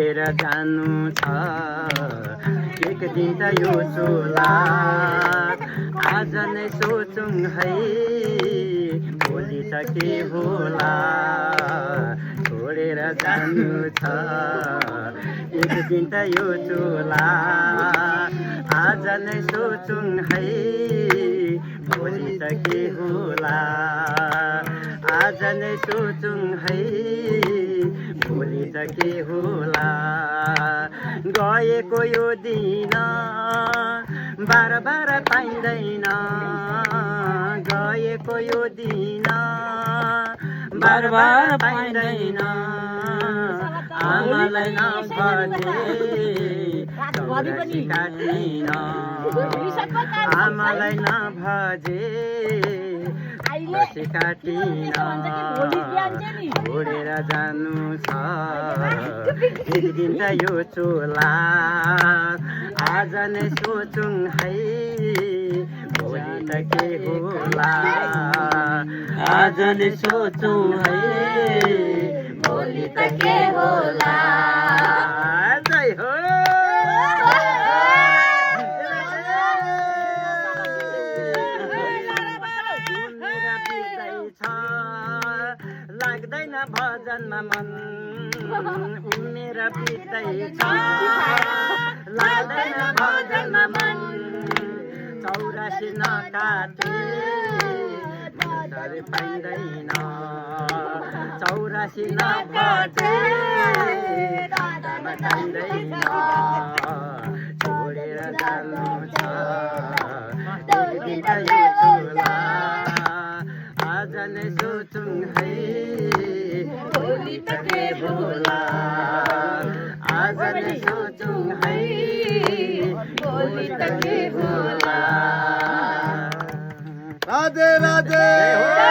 छोडेर जानु छ एक दिन त यो चोला आज नै सोचौँ है भोलि त के होला छोडेर जानु छ एक दिन त यो चोला आज नै सोचौँ है भोलि त के होला आज नै सोचौँ है भोलि त के होला गएको यो दिन बार बार पाइँदैन गएको यो दिन बार बार पाइँदैन आमालाई नभजे चौरासी काटिन आमालाई नभजे बसी काटिन छोडेर जानु छ एक दिन त यो चोला आज नै सोचौँ है भोलि त के होला आज नै सोचौँ है भोलि त के होला जय हो लाग्दैन भजनमा मन उमेर बित्दैछ लाग्दैन भजनमा मन चौरासी नकाटे पाइँदैन चौरासी नकाटे पाइँदैन छोडेर जानु छ आज नै सोचौँ है भोलि त के होला आज नै सोचौँ है भोलि त के होला राधे राधे।